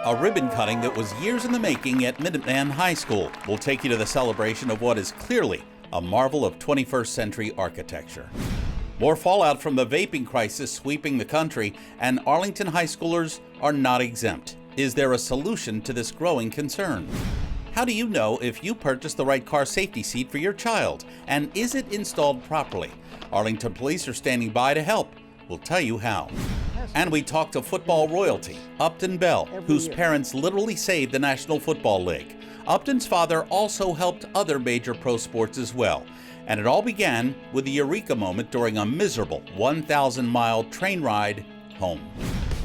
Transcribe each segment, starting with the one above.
A ribbon cutting that was years in the making at Minuteman High School will take you to the celebration of what is clearly a marvel of 21st century architecture. More fallout from the vaping crisis sweeping the country, and Arlington high schoolers are not exempt. Is there a solution to this growing concern? How do you know if you purchased the right car safety seat for your child? And is it installed properly? Arlington police are standing by to help. We'll tell you how. And we talk to football royalty, Upton Bell, whose parents literally saved the National Football League. Upton's father also helped other major pro sports as well. And it all began with a eureka moment during a miserable 1,000-mile train ride home.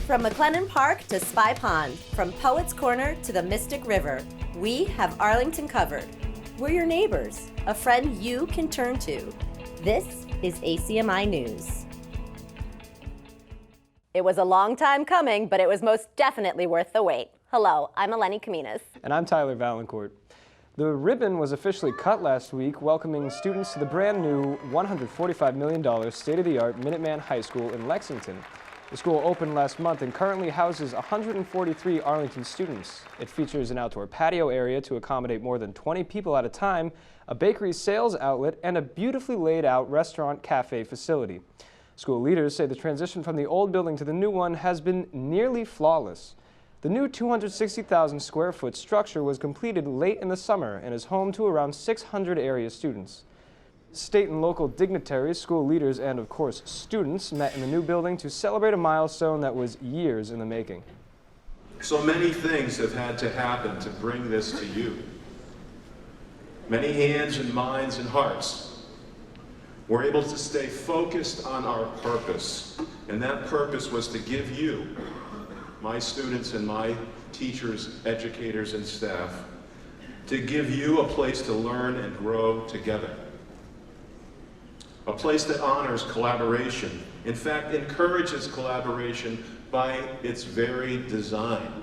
From McLennan Park to Spy Pond, from Poets Corner to the Mystic River, we have Arlington covered. We're your neighbors, a friend you can turn to. This is ACMi News. It was a long time coming, but it was most definitely worth the wait. Hello, I'm Eleni Kaminas. And I'm Tyler Valancourt. The ribbon was officially cut last week, welcoming students to the brand new $145 million state-of-the-art Minuteman High School in Lexington. The school opened last month and currently houses 143 Arlington students. It features an outdoor patio area to accommodate more than 20 people at a time, a bakery sales outlet, and a beautifully laid out restaurant cafe facility. School leaders say the transition from the old building to the new one has been nearly flawless. The new 260,000 square foot structure was completed late in the summer and is home to around 600 area students. State and local dignitaries, school leaders, and of course students met in the new building to celebrate a milestone that was years in the making. So many things have had to happen to bring this to you. Many hands and minds and hearts. We're able to stay focused on our purpose, and that purpose was to give you, my students and my teachers, educators, and staff, to give you a place to learn and grow together. A place that honors collaboration, in fact, encourages collaboration by its very design.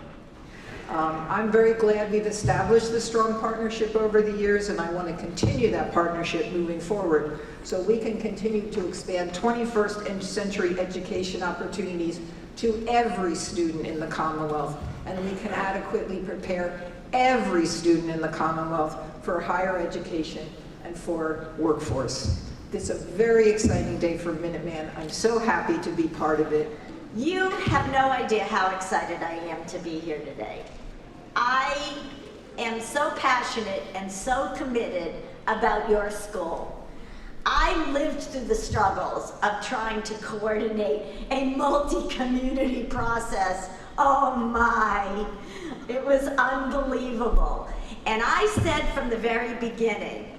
I'm very glad we've established this strong partnership over the years, and I want to continue that partnership moving forward so we can continue to expand 21st century education opportunities to every student in the Commonwealth, and we can adequately prepare every student in the Commonwealth for higher education and for workforce. This is a very exciting day for Minuteman. I'm so happy to be part of it. You have no idea how excited I am to be here today. I am so passionate and so committed about your school. I lived through the struggles of trying to coordinate a multi-community process. Oh my, it was unbelievable. And I said from the very beginning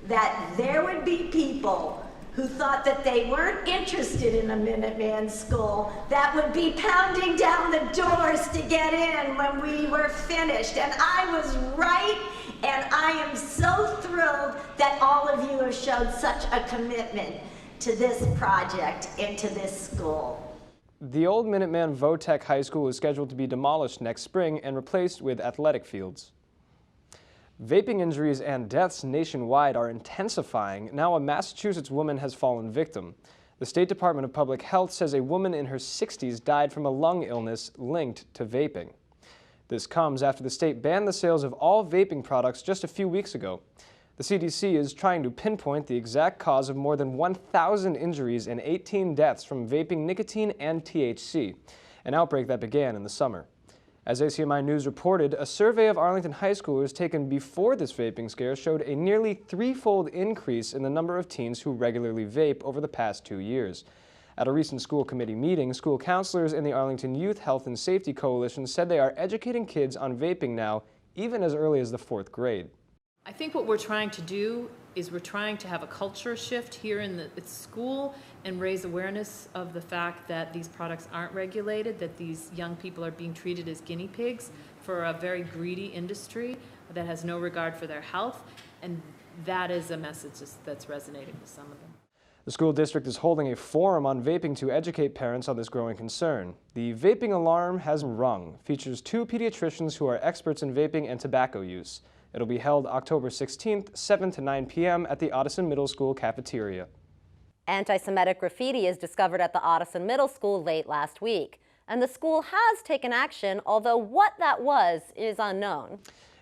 that there would be people who thought that they weren't interested in a Minuteman school that would be pounding down the doors to get in when we were finished. And I was right, and I am so thrilled that all of you have showed such a commitment to this project and to this school. The old Minuteman Votech High School is scheduled to be demolished next spring and replaced with athletic fields. Vaping injuries and deaths nationwide are intensifying. Now a Massachusetts woman has fallen victim. The State Department of Public Health says a woman in her 60s died from a lung illness linked to vaping. This comes after the state banned the sales of all vaping products just a few weeks ago. The CDC is trying to pinpoint the exact cause of more than 1,000 injuries and 18 deaths from vaping nicotine and THC, an outbreak that began in the summer. As ACMi News reported, a survey of Arlington high schoolers taken before this vaping scare showed a nearly threefold increase in the number of teens who regularly vape over the past 2 years. At a recent school committee meeting, school counselors in the Arlington Youth Health and Safety Coalition said they are educating kids on vaping now, even as early as the 4th grade. I think what we're trying to do is we're trying to have a culture shift here in the school and raise awareness of the fact that these products aren't regulated, that these young people are being treated as guinea pigs for a very greedy industry that has no regard for their health, and that is a message that's resonating with some of them. The school district is holding a forum on vaping to educate parents on this growing concern. The vaping alarm has rung, features 2 pediatricians who are experts in vaping and tobacco use. It'll be held October 16th, 7 to 9 p.m. at the Ottoson Middle School cafeteria. AntiSemitic graffiti is discovered at the Ottoson Middle School late last week. and the school has taken action, although what that was is unknown.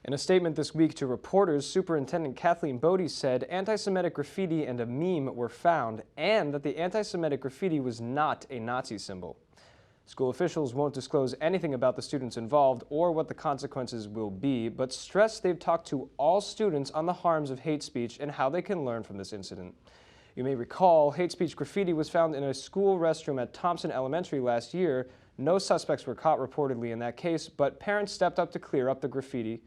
In a statement this week to reporters, Superintendent Kathleen Bodie said anti-Semitic graffiti and a meme were found, and that the anti-Semitic graffiti was not a Nazi symbol. School officials won't disclose anything about the students involved or what the consequences will be, but stress they've talked to all students on the harms of hate speech and how they can learn from this incident. You may recall, hate speech graffiti was found in a school restroom at Thompson Elementary last year. No suspects were caught reportedly in that case, but parents stepped up to clear up the graffiti.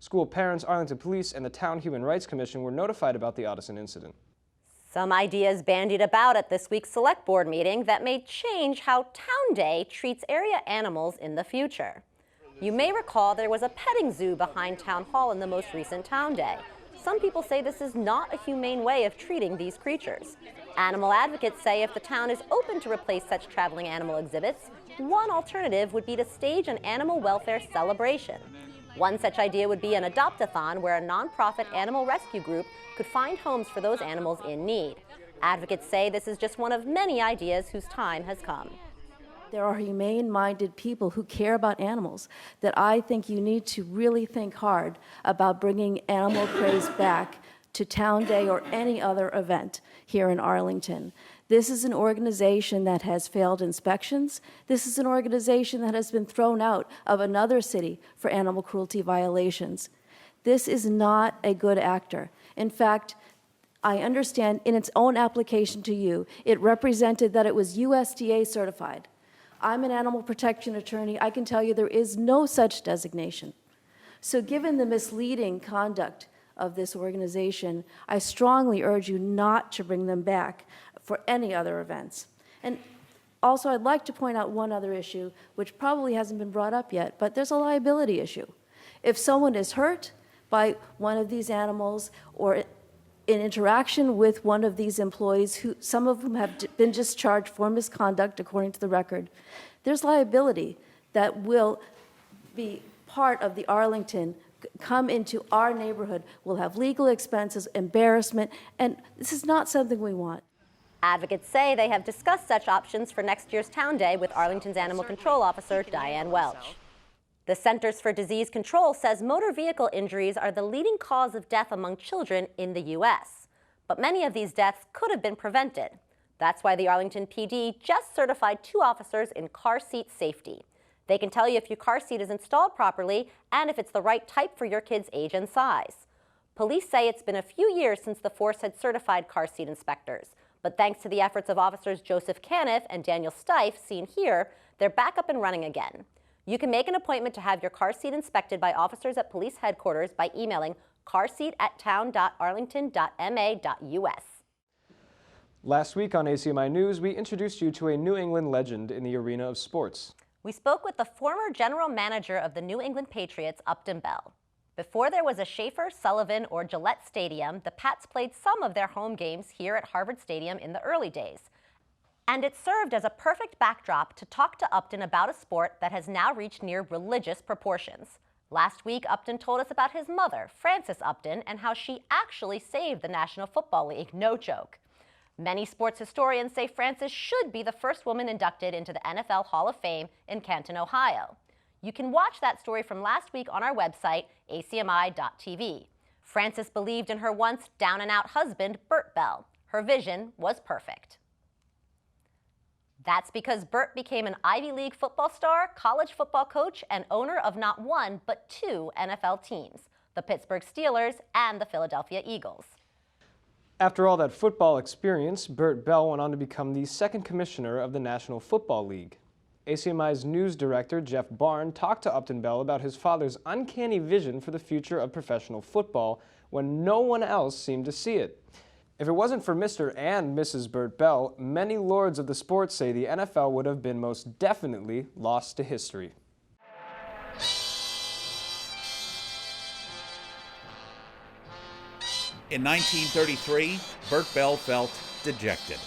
School parents, Arlington Police, and the Town Human Rights Commission were notified about the Audison incident. Some ideas bandied about at this week's Select Board meeting that may change how Town Day treats area animals in the future. You may recall there was a petting zoo behind Town Hall in the most recent Town Day. Some people say this is not a humane way of treating these creatures. Animal advocates say if the town is open to replace such traveling animal exhibits, one alternative would be to stage an animal welfare celebration. One such idea would be an adopt-a-thon where a nonprofit animal rescue group could find homes for those animals in need. Advocates say this is just one of many ideas whose time has come. There are humane-minded people who care about animals that I think you need to really think hard about bringing animal craze back to Town Day or any other event here in Arlington. This is an organization that has failed inspections. This is an organization that has been thrown out of another city for animal cruelty violations. This is not a good actor. In fact, I understand in its own application to you, it represented that it was USDA certified. I'm an animal protection attorney. I can tell you there is no such designation. So given the misleading conduct of this organization, I strongly urge you not to bring them back for any other events. And also, I'd like to point out one other issue, which probably hasn't been brought up yet, but there's a liability issue. If someone is hurt by one of these animals or in interaction with one of these employees, who some of whom have been discharged for misconduct according to the record, there's liability that will be part of the Arlington, come into our neighborhood, will have legal expenses, embarrassment, and this is not something we want. Advocates say they have discussed such options for next year's Town Day with Arlington's Animal Control Officer, Diane Welch. The Centers for Disease Control says motor vehicle injuries are the leading cause of death among children in the U.S., but many of these deaths could have been prevented. That's why the Arlington PD just certified 2 officers in car seat safety. They can tell you if your car seat is installed properly and if it's the right type for your kid's age and size. Police say it's been a few years since the force had certified car seat inspectors, but thanks to the efforts of officers Joseph Caniff and Daniel Stife, seen here, they're back up and running again. You can make an appointment to have your car seat inspected by officers at police headquarters by emailing carseat@town.arlington.ma.us. Last week on ACMi News, we introduced you to a New England legend in the arena of sports. We spoke with the former general manager of the New England Patriots, Upton Bell. Before there was a Schaefer, Sullivan, or Gillette Stadium, the Pats played some of their home games here at Harvard Stadium in the early days. And it served as a perfect backdrop to talk to Upton about a sport that has now reached near religious proportions. Last week, Upton told us about his mother, Frances Upton, and how she actually saved the National Football League, no joke. Many sports historians say Frances should be the first woman inducted into the NFL Hall of Fame in Canton, Ohio. You can watch that story from last week on our website, acmi.tv. Frances believed in her once down-and-out husband, Bert Bell. Her vision was perfect. That's because Bert became an Ivy League football star, college football coach, and owner of not one, but 2 NFL teams, the Pittsburgh Steelers and the Philadelphia Eagles. After all that football experience, Bert Bell went on to become the 2nd commissioner of the National Football League. ACMi's news director, Jeff Barn, talked to Upton Bell about his father's uncanny vision for the future of professional football when no one else seemed to see it. If it wasn't for Mr. and Mrs. Bert Bell, many lords of the sport say the NFL would have been most definitely lost to history. In 1933, Bert Bell felt dejected.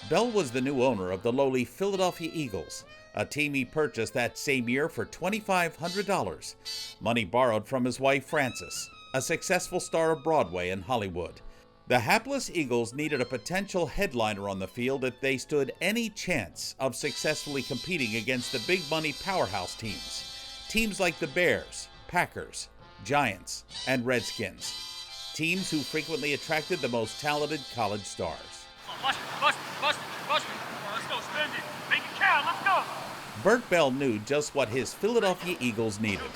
Bell was the new owner of the lowly Philadelphia Eagles, a team he purchased that same year for $2,500, money borrowed from his wife Frances, a successful star of Broadway and Hollywood. The hapless Eagles needed a potential headliner on the field if they stood any chance of successfully competing against the big money powerhouse teams. Teams like the Bears, Packers, Giants, and Redskins. Teams who frequently attracted the most talented college stars. Bust it. Let's go, spend it. Make it count, let's go. Bert Bell knew just what his Philadelphia Eagles needed.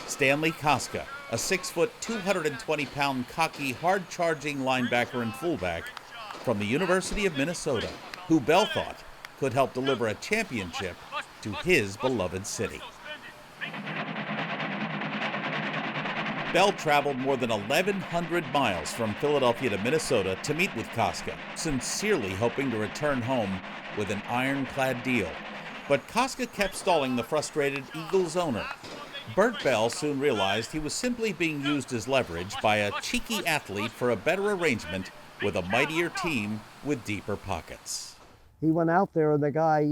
Stanley Koska, a 6-foot, 220-pound, cocky, hard-charging linebacker and fullback from the University of Minnesota, who Bell thought could help deliver a championship to his beloved city. Bell traveled more than 1,100 miles from Philadelphia to Minnesota to meet with Koska, sincerely hoping to return home with an ironclad deal. But Koska kept stalling the frustrated Eagles owner. Bert Bell soon realized he was simply being used as leverage by a cheeky athlete for a better arrangement with a mightier team with deeper pockets. He went out there and the guy,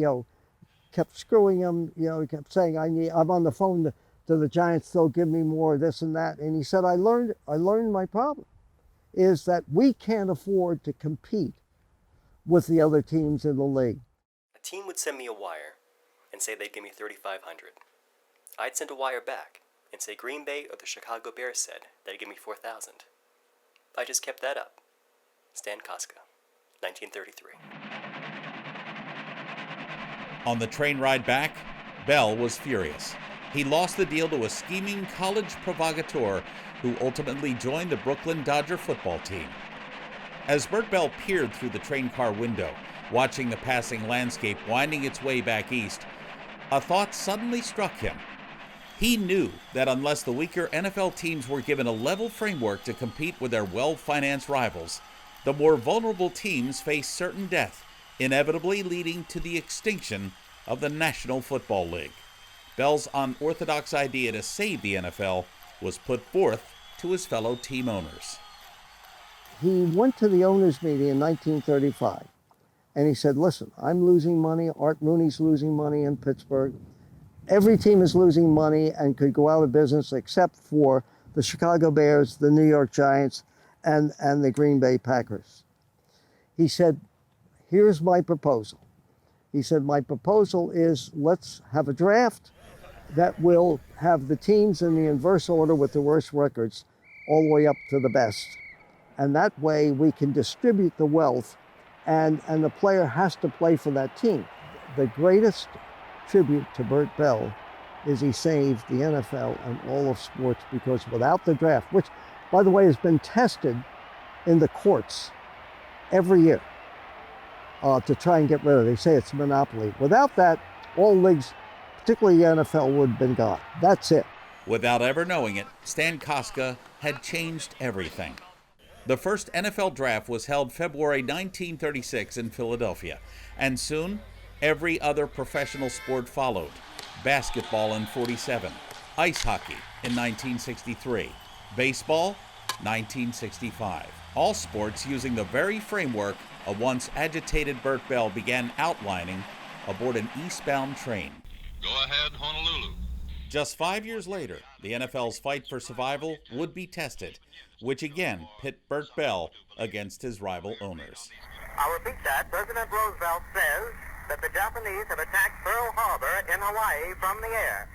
kept screwing him. He kept saying, I'm on the phone to the Giants, they'll give me more, this and that. And he said, I learned my problem is that we can't afford to compete with the other teams in the league. A team would send me a wire and say they'd give me $3,500. I'd send a wire back and say Green Bay or the Chicago Bears said they'd give me $4,000. I just kept that up. Stan Koska, 1933. On the train ride back, Bell was furious. He lost the deal to a scheming college provocateur who ultimately joined the Brooklyn Dodger football team. As Bert Bell peered through the train car window, watching the passing landscape winding its way back east, a thought suddenly struck him. He knew that unless the weaker NFL teams were given a level framework to compete with their well-financed rivals, the more vulnerable teams faced certain death, inevitably leading to the extinction of the National Football League. Bell's unorthodox idea to save the NFL was put forth to his fellow team owners. He went to the owners' meeting in 1935, and he said, listen, I'm losing money, Art Rooney's losing money in Pittsburgh. Every team is losing money and could go out of business except for the Chicago Bears, the New York Giants, and the Green Bay Packers. He said, here's my proposal. He said, my proposal is let's have a draft that will have the teams in the inverse order with the worst records all the way up to the best. And that way we can distribute the wealth and the player has to play for that team. The greatest tribute to Bert Bell is he saved the NFL and all of sports, because without the draft, which by the way has been tested in the courts every year to try and get rid of it. They say it's a monopoly. Without that, all leagues, particularly the NFL, would have been gone. That's it. Without ever knowing it, Stan Koska had changed everything. The first NFL draft was held February 1936 in Philadelphia, and soon every other professional sport followed. Basketball in 47, ice hockey in 1963, baseball 1965. All sports using the very framework a once agitated Bert Bell began outlining aboard an eastbound train. Go ahead, Honolulu. Just 5 years later, the NFL's fight for survival would be tested, which again pit Bert Bell against his rival owners. I'll repeat that. President Roosevelt says that the Japanese have attacked Pearl Harbor in Hawaii from the air.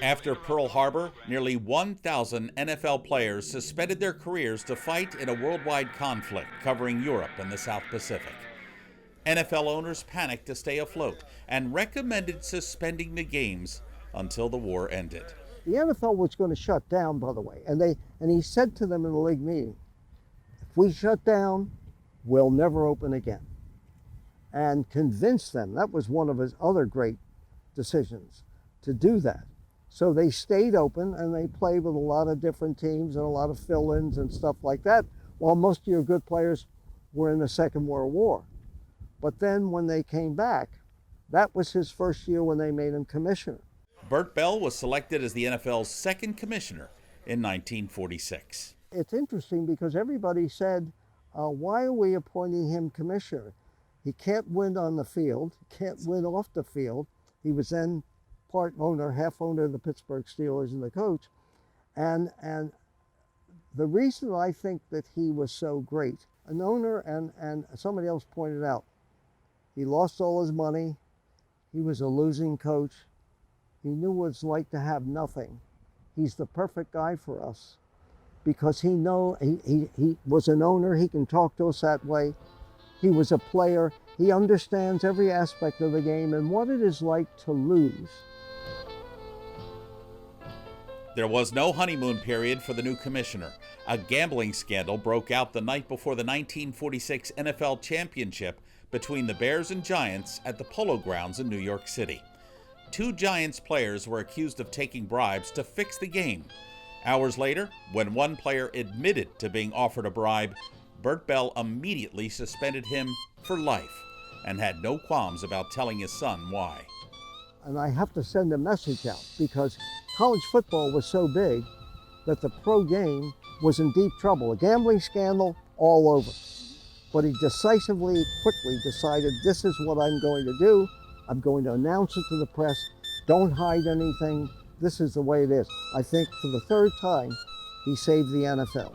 After Pearl Harbor, nearly 1,000 NFL players suspended their careers to fight in a worldwide conflict covering Europe and the South Pacific. NFL owners panicked to stay afloat and recommended suspending the games until the war ended. The NFL was going to shut down, by the way, and he said to them in the league meeting, if we shut down, we'll never open again. And convinced them, that was one of his other great decisions, to do that. So they stayed open and they played with a lot of different teams and a lot of fill-ins and stuff like that, while most of your good players were in the Second World War. But then when they came back, that was his first year when they made him commissioner. Bert Bell was selected as the NFL's second commissioner in 1946. It's interesting because everybody said, why are we appointing him commissioner? He can't win on the field, can't win off the field. He was then part owner, half owner of the Pittsburgh Steelers and the coach. And the reason I think that he was so great, An owner, and somebody else pointed out, he lost all his money. He was a losing coach. He knew what it's like to have nothing. He's the perfect guy for us because he was an owner. He can talk to us that way. He was a player. He understands every aspect of the game and what it is like to lose. There was no honeymoon period for the new commissioner. A gambling scandal broke out the night before the 1946 NFL championship between the Bears and Giants at the Polo Grounds in New York City. 2 Giants players were accused of taking bribes to fix the game. Hours later, when one player admitted to being offered a bribe, Bert Bell immediately suspended him for life and had no qualms about telling his son why. And I have to send a message out because college football was so big that the pro game was in deep trouble. A gambling scandal all over. But he decisively, quickly decided, this is what I'm going to do. I'm going to announce it to the press. Don't hide anything. This is the way it is. I think for the 3rd time, he saved the NFL.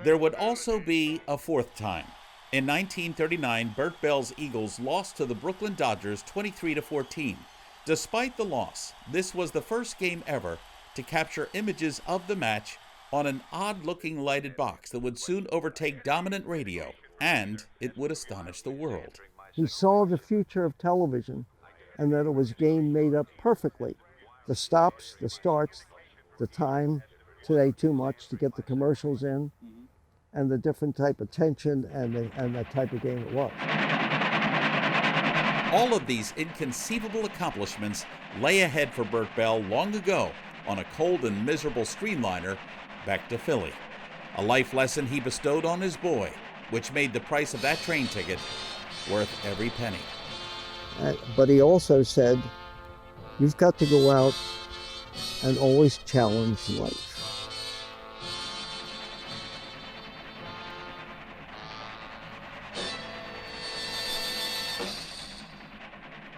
There would also be a 4th time. In 1939, Bert Bell's Eagles lost to the Brooklyn Dodgers 23-14. Despite the loss, this was the first game ever to capture images of the match on an odd-looking lighted box that would soon overtake dominant radio, and it would astonish the world. He saw the future of television and that it was a game made up perfectly. The stops, the starts, the time, today too much to get the commercials in, and the different type of tension and the type of game it was. All of these inconceivable accomplishments lay ahead for Bert Bell long ago on a cold and miserable streamliner back to Philly. A life lesson he bestowed on his boy, which made the price of that train ticket worth every penny. But he also said, you've got to go out and always challenge life.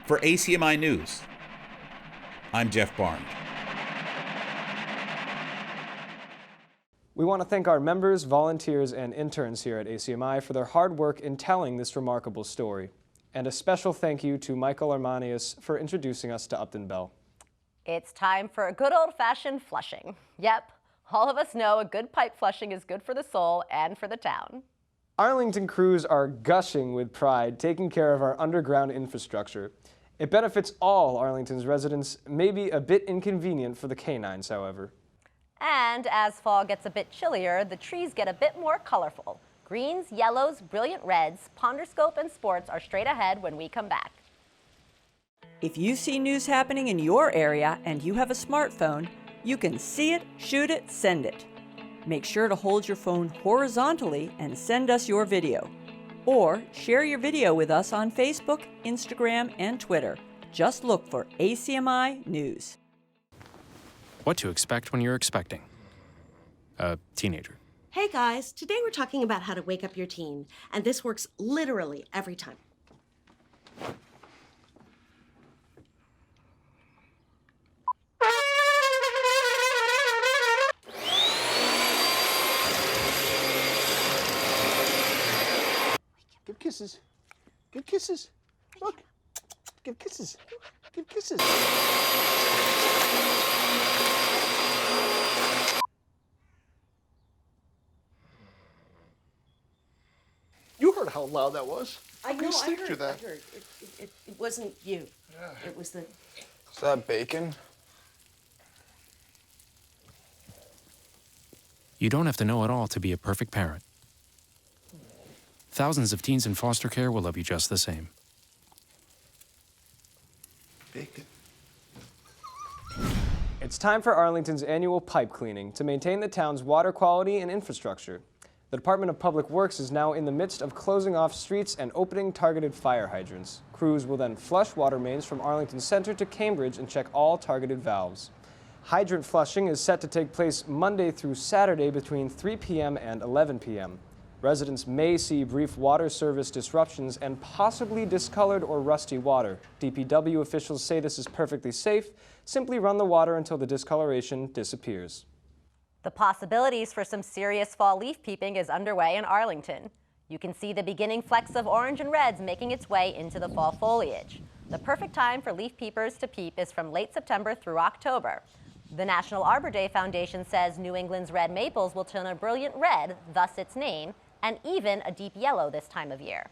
For ACMi News, I'm Jeff Barnes. We want to thank our members, volunteers, and interns here at ACMi for their hard work in telling this remarkable story. And a special thank you to Michael Armanius for introducing us to Upton Bell. It's time for a good old-fashioned flushing. Yep, all of us know a good pipe flushing is good for the soul and for the town. Arlington crews are gushing with pride, taking care of our underground infrastructure. It benefits all Arlington's residents, maybe a bit inconvenient for the canines, however. And as fall gets a bit chillier, the trees get a bit more colorful. Greens, yellows, brilliant reds, Ponderscope and Sports are straight ahead when we come back. If you see news happening in your area and you have a smartphone, you can see it, shoot it, send it. Make sure to hold your phone horizontally and send us your video. Or share your video with us on Facebook, Instagram, and Twitter. Just look for ACMi News. What to expect when you're expecting a teenager. Hey guys, today we're talking about how to wake up your teen, and this works literally every time. Give kisses. Give kisses. Look. Give kisses. Give kisses. You heard how loud that was. I know, I through that. heard. It wasn't you. Yeah. It was the... Is that bacon? You don't have to know it all to be a perfect parent. Thousands of teens in foster care will love you just the same. Bacon. It's time for Arlington's annual pipe cleaning to maintain the town's water quality and infrastructure. The Department of Public Works is now in the midst of closing off streets and opening targeted fire hydrants. Crews will then flush water mains from Arlington Center to Cambridge and check all targeted valves. Hydrant flushing is set to take place Monday through Saturday between 3 p.m. and 11 p.m. Residents may see brief water service disruptions and possibly discolored or rusty water. DPW officials say this is perfectly safe. Simply run the water until the discoloration disappears. The possibilities for some serious fall leaf peeping is underway in Arlington. You can see the beginning flecks of orange and reds making its way into the fall foliage. The perfect time for leaf peepers to peep is from late September through October. The National Arbor Day Foundation says New England's red maples will turn a brilliant red, thus its name, and even a deep yellow this time of year.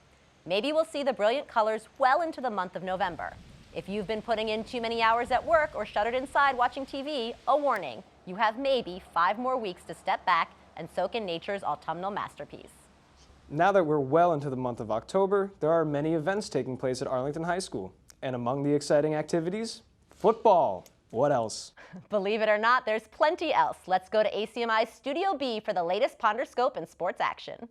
Maybe we'll see the brilliant colors well into the month of November. If you've been putting in too many hours at work or shuttered inside watching TV, a warning. You have maybe 5 more weeks to step back and soak in nature's autumnal masterpiece. Now that we're well into the month of October, there are many events taking place at Arlington High School. And among the exciting activities, football. What else? Believe it or not, there's plenty else. Let's go to ACMi's Studio B for the latest Ponderscope and sports action.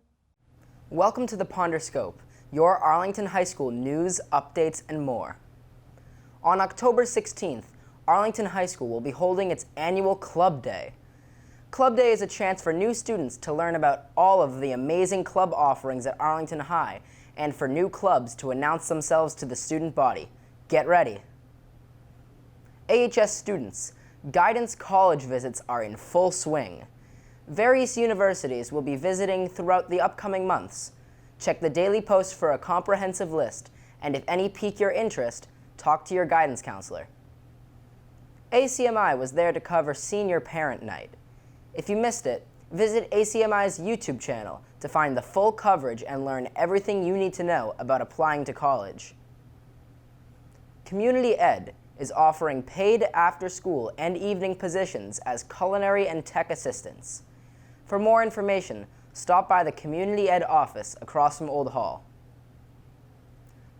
Welcome to the Ponderscope, your Arlington High School news, updates, and more. On October 16th, Arlington High School will be holding its annual Club Day. Club Day is a chance for new students to learn about all of the amazing club offerings at Arlington High and for new clubs to announce themselves to the student body. Get ready. AHS students, guidance college visits are in full swing. Various universities will be visiting throughout the upcoming months. Check the Daily Post for a comprehensive list, and if any pique your interest, talk to your guidance counselor. ACMi was there to cover Senior Parent Night. If you missed it, visit ACMi's YouTube channel to find the full coverage and learn everything you need to know about applying to college. Community Ed is offering paid after-school and evening positions as culinary and tech assistants. For more information, stop by the Community Ed office across from Old Hall.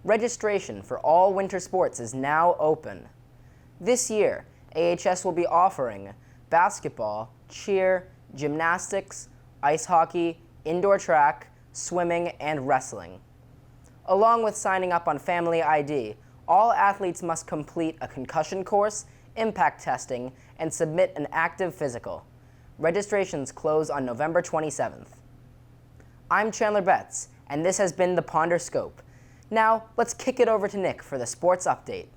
Registration for all winter sports is now open. This year, AHS will be offering basketball, cheer, gymnastics, ice hockey, indoor track, swimming, and wrestling. Along with signing up on Family ID, all athletes must complete a concussion course, impact testing, and submit an active physical. Registrations close on November 27th. I'm Chandler Betts, and this has been the Ponderscope. Now, let's kick it over to Nick for the sports update.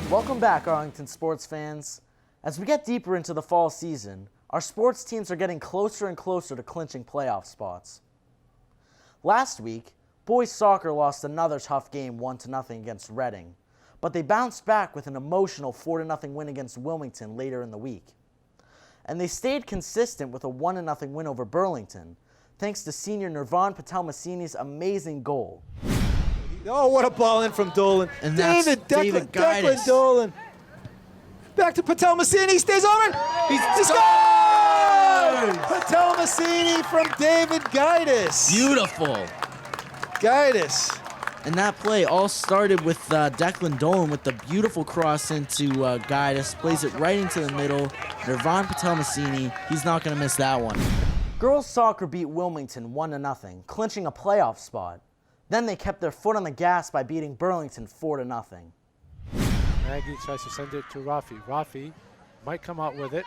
Welcome back, Arlington sports fans. As we get deeper into the fall season, our sports teams are getting closer and closer to clinching playoff spots. Last week, boys soccer lost another tough game 1-0 against Reading, but they bounced back with an emotional 4-0 win against Wilmington later in the week. And they stayed consistent with a 1-0 win over Burlington, thanks to senior Nirvan Patel-Massini's amazing goal. Oh, what a ball in from Dolan. And that's Declan Dolan. Back to Patel-Massini, stays over. He's scored! Patel-Massini from David Gaitis. Beautiful. Gaitis. And that play all started with Declan Dolan with the beautiful cross into Gaitis. Plays it right into the middle. Nirvan Patel-Massini, he's not going to miss that one. Girls soccer beat Wilmington 1-0, clinching a playoff spot. Then they kept their foot on the gas by beating Burlington 4-0. Maggie tries to send it to Rafi. Rafi might come out with it.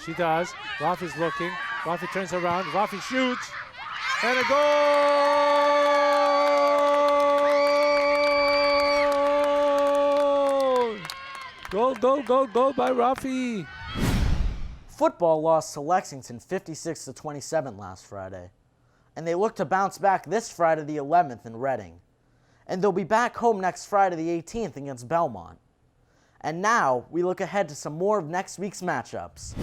She does. Rafi's looking. Rafi turns around. Rafi shoots. And a goal! Goal by Rafi. Football lost to Lexington 56-27 last Friday. And they look to bounce back this Friday the 11th in Reading. And they'll be back home next Friday the 18th against Belmont. And now, we look ahead to some more of next week's matchups.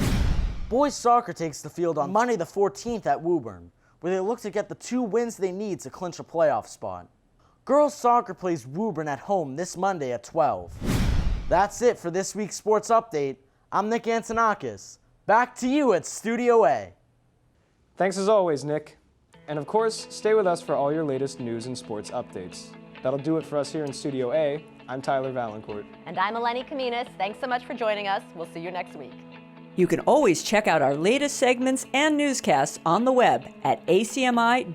Boys soccer takes the field on Monday the 14th at Woburn, where they look to get the 2 wins they need to clinch a playoff spot. Girls soccer plays Woburn at home this Monday at 12. That's it for this week's sports update. I'm Nick Antonakis. Back to you at Studio A. Thanks as always, Nick. And of course, stay with us for all your latest news and sports updates. That'll do it for us here in Studio A. I'm Tyler Valancourt. And I'm Eleni Kaminas. Thanks so much for joining us. We'll see you next week. You can always check out our latest segments and newscasts on the web at acmi.tv/news.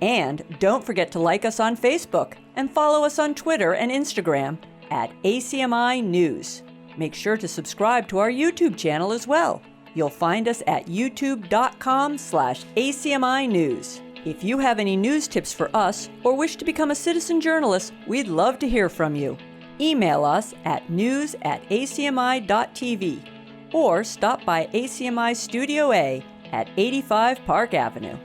And don't forget to like us on Facebook and follow us on Twitter and Instagram at ACMi News. Make sure to subscribe to our YouTube channel as well. You'll find us at youtube.com/ACMi News. If you have any news tips for us or wish to become a citizen journalist, we'd love to hear from you. Email us at news@acmi.tv or stop by ACMI Studio A at 85 Park Avenue.